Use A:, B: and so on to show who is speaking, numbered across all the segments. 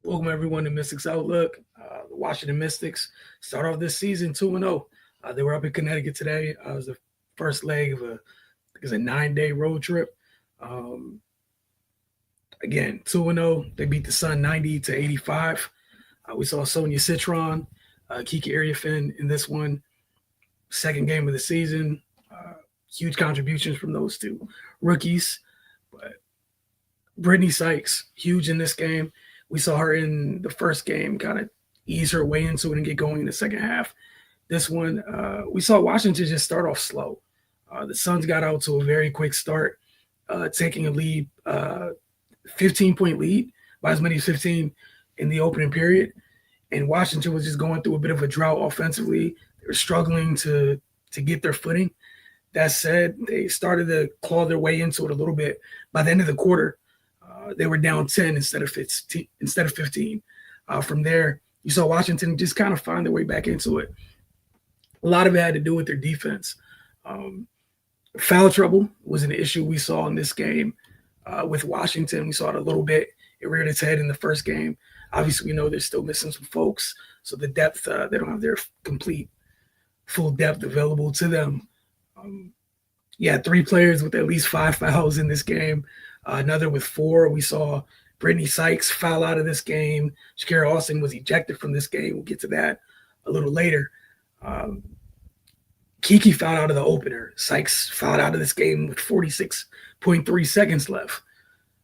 A: Welcome everyone to Mystics Outlook. The Washington Mystics start off this season 2-0. They were up in Connecticut today. It was the first leg of a 9-day road trip. Again, 2-0. They beat the Sun 90-85. We saw Sonia Citron, Kiki Ariafin in this one. Second game of the season. Huge contributions from those two rookies. But Brittany Sykes, huge in this game. We saw her in the first game kind of ease her way into it and get going in the second half. This one, we saw Washington just start off slow. The Suns got out to a very quick start, taking a lead, 15-point lead by as many as 15 in the opening period. And Washington was just going through a bit of a drought offensively. They were struggling to get their footing. That said, they started to claw their way into it a little bit. By the end of the quarter, they were down 10 instead of 15. From there, you saw Washington just kind of find their way back into it. A lot of it had to do with their defense. Foul trouble was an issue we saw in this game with Washington. We saw it a little bit. It reared its head in the first game. Obviously, we know they're still missing some folks. So the depth, they don't have their full depth available to them. Three players with at least 5 fouls in this game. Another with 4. We saw Brittany Sykes foul out of this game. Shakira Austin was ejected from this game. We'll get to that a little later. Kiki fouled out of the opener. Sykes fouled out of this game with 46.3 seconds left.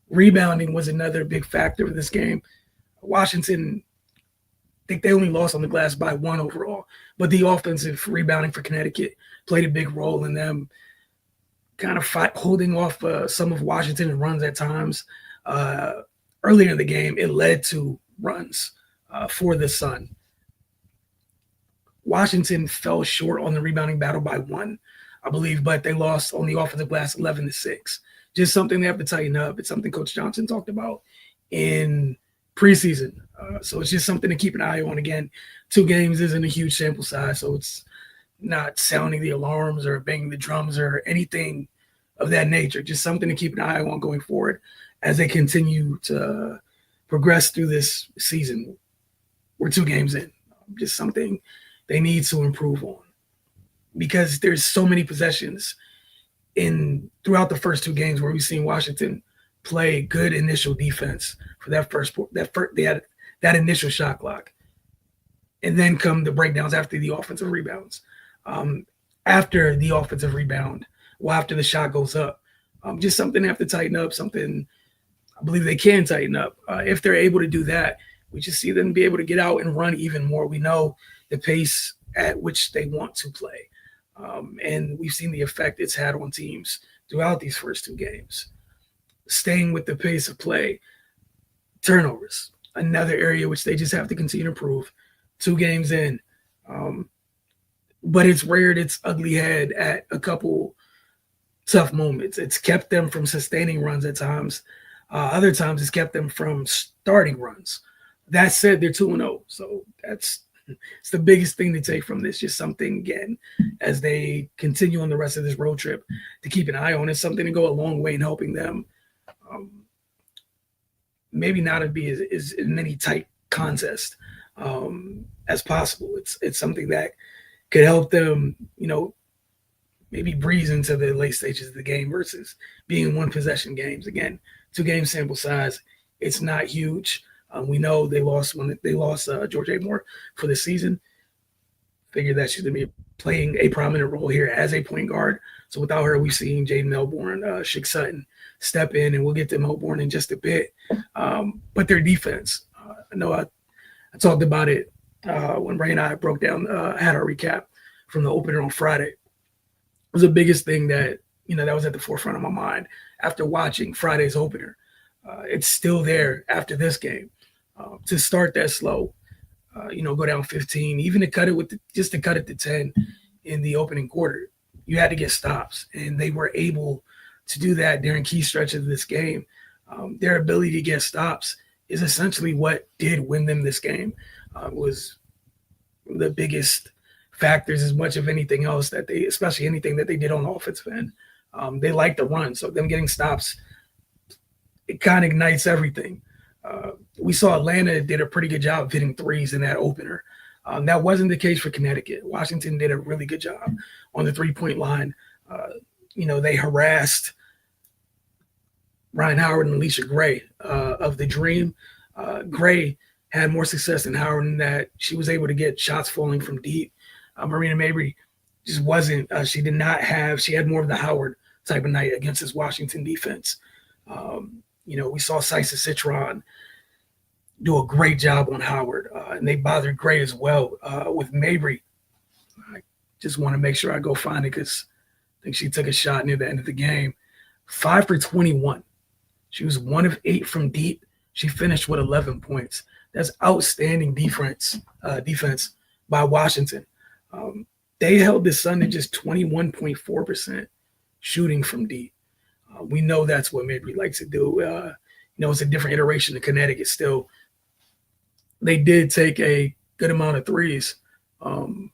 A: Rebounding was another big factor of this game. Washington, I think they only lost on the glass by 1 overall, but the offensive rebounding for Connecticut played a big role in them kind of holding off some of Washington's runs at times. Earlier in the game, it led to runs for the Sun. Washington fell short on the rebounding battle by 1, I believe, but they lost on the offensive glass 11-6. Just something they have to tighten up. It's something Coach Johnson talked about in preseason. So it's just something to keep an eye on. Again, 2 games isn't a huge sample size, so it's not sounding the alarms or banging the drums or anything of that nature. Just something to keep an eye on going forward as they continue to progress through this season. We're 2 games in. Just something they need to improve on because there's so many possessions throughout the first 2 games where we've seen Washington play good initial defense for they had that initial shot clock, and then come the breakdowns after the offensive rebounds. After the offensive rebound, after the shot goes up, just something they have to tighten up. Something I believe they can tighten up. If they're able to do that, we just see them be able to get out and run even more. We know the pace at which they want to play. And we've seen the effect it's had on teams throughout these first 2 games. Staying with the pace of play, turnovers, another area which they just have to continue to improve. 2 games in, but it's reared its ugly head at a couple tough moments. It's kept them from sustaining runs at times. Other times it's kept them from starting runs. That said, they're 2-0, so it's the biggest thing to take from this. Just something, again, as they continue on the rest of this road trip to keep an eye on. It's something to go a long way in helping them maybe not be as many tight contests as possible. It's something that could help them, maybe breeze into the late stages of the game versus being 1-possession games. Again, 2-game sample size. It's not huge. We know they lost George A. Moore for the season. Figured that she's going to be playing a prominent role here as a point guard. So without her, we've seen Jaden Melbourne, Shik Sutton step in, and we'll get to Melbourne in just a bit. But their defense, I know I talked about it when Ray and I broke down, had our recap from the opener on Friday. It was the biggest thing that was at the forefront of my mind after watching Friday's opener. It's still there after this game. To start that slow, go down 15, even to cut it to cut it to 10 in the opening quarter, you had to get stops, and they were able to do that during key stretches of this game. Their ability to get stops is essentially what did win them this game. Was the biggest factors as much of anything else especially anything that they did on the offensive end. They like to run, so them getting stops, it kind of ignites everything. we saw Atlanta did a pretty good job of hitting threes in that opener. That wasn't the case for Connecticut. Washington did a really good job on the three-point line. They harassed Ryan Howard and Alicia Gray of the Dream. Gray had more success than Howard in that she was able to get shots falling from deep. Marina Mabry just wasn't. She had more of the Howard type of night against this Washington defense. We saw Sisa Citron do a great job on Howard, and they bothered Gray as well with Mabry. I just want to make sure I go find it because I think she took a shot near the end of the game. 5 for 21. She was 1 of 8 from deep. She finished with 11 points. That's outstanding defense by Washington. They held the Sun to just 21.4% shooting from deep. We know that's what Mabry likes to do. It's a different iteration of Connecticut still. They did take a good amount of threes. I'll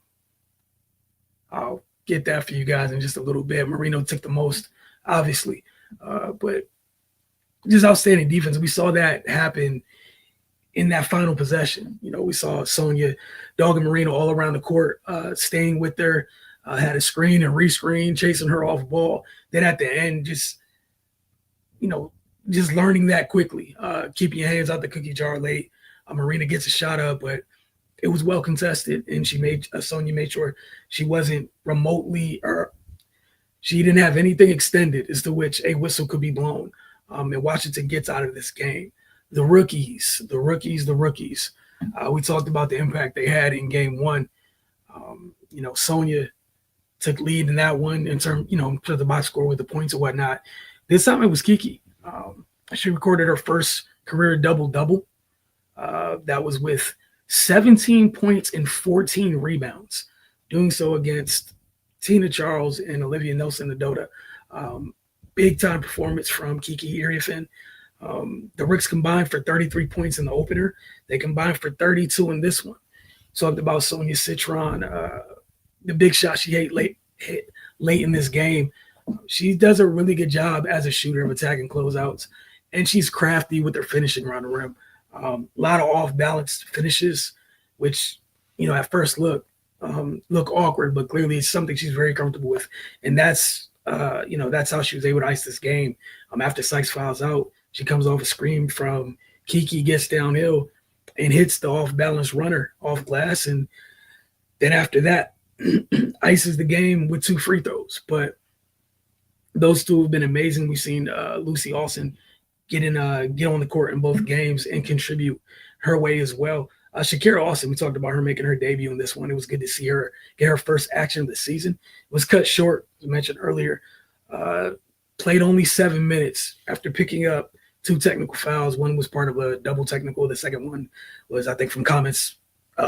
A: get that for you guys in just a little bit. Marino took the most, obviously. But just outstanding defense. We saw that happen in that final possession. We saw Sonia dogging Marino all around the court, staying with her, had a screen and rescreen, chasing her off ball. Then at the end, just learning that quickly. Keep your hands out the cookie jar late. Marina gets a shot up, but it was well contested, and Sonia made sure she wasn't remotely, or she didn't have anything extended as to which a whistle could be blown. And Washington gets out of this game. The rookies. We talked about the impact they had in game one. Sonia took lead in that one in terms, to the box score with the points and whatnot. This time it was Kiki. She recorded her first career double-double. That was with 17 points and 14 rebounds, doing so against Tina Charles and Olivia Nelson-Nadota. Big-time performance from Kiki Iriafen. The Ricks combined for 33 points in the opener. They combined for 32 in this one. Talked about Sonia Citron, the big shot she hit late in this game. She does a really good job as a shooter of attacking closeouts, and she's crafty with her finishing around the rim. A lot of off-balance finishes, which, at first look awkward, but clearly it's something she's very comfortable with. And that's how she was able to ice this game. After Sykes fouls out, she comes off a screen from Kiki, gets downhill, and hits the off-balance runner off glass. And then after that, ices the game with 2 free throws. But those two have been amazing. We've seen Lucy Austin get on the court in both games and contribute her way as well. Shakira Austin, we talked about her making her debut in this one. It was good to see her get her first action of the season. It was cut short, as mentioned earlier. Played only 7 minutes after picking up 2 technical fouls. One was part of a double technical. The second one was, I think, from comments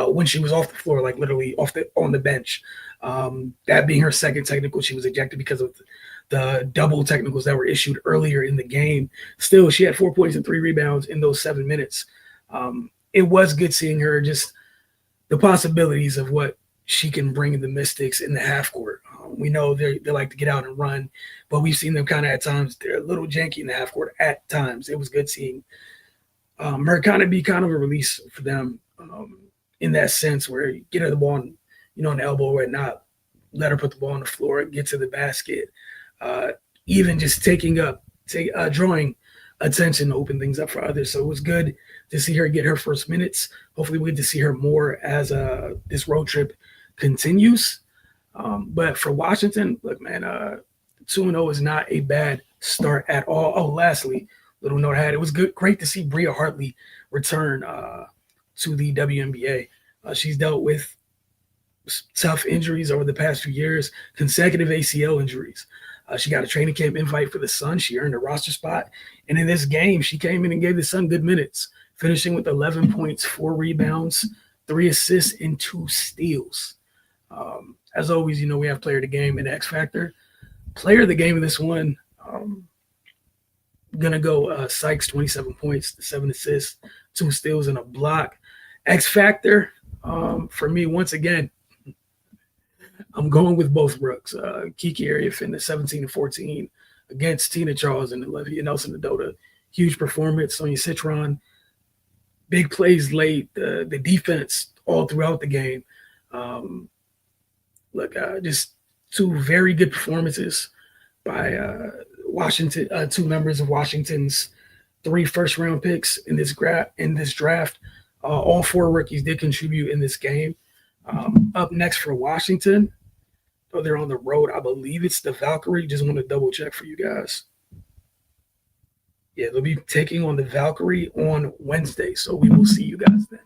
A: when she was off the floor, like literally on the bench. That being her second technical, she was ejected because of the double technicals that were issued earlier in the game. Still, she had 4 points and 3 rebounds in those 7 minutes. It was good seeing her, just the possibilities of what she can bring in the Mystics in the half court. We know they like to get out and run, but we've seen them kind of at times, they're a little janky in the half court at times. It was good seeing her kind of be kind of a release for them in that sense where you get her the ball on the elbow or not, let her put the ball on the floor, get to the basket. Even just drawing attention to open things up for others. So it was good to see her get her first minutes. Hopefully we get to see her more as this road trip continues. But for Washington, look, man, 2-0 is not a bad start at all. Oh, lastly, little note I had, it was great to see Bria Hartley return to the WNBA. She's dealt with tough injuries over the past few years, consecutive ACL injuries. She got a training camp invite for the Sun. She earned a roster spot. And in this game, she came in and gave the Sun good minutes, finishing with 11 points, 4 rebounds, 3 assists, and 2 steals. As always, we have player of the game and X Factor. Player of the game in this one, going to go Sykes, 27 points, 7 assists, 2 steals, and a block. X Factor, for me, once again, I'm going with both Brooks. Kiki Iriafen, the 17 and 14 against Tina Charles and Olivia Nelson-Nadota. Huge performance. Sonia Citron, big plays late, the defense all throughout the game. Um, just two very good performances by Washington, two members of Washington's 3 first-round picks in this draft. All 4 rookies did contribute in this game. Up next for Washington, though they're on the road, I believe it's the Valkyrie. Just want to double check for you guys. Yeah, they'll be taking on the Valkyrie on Wednesday, so we will see you guys then.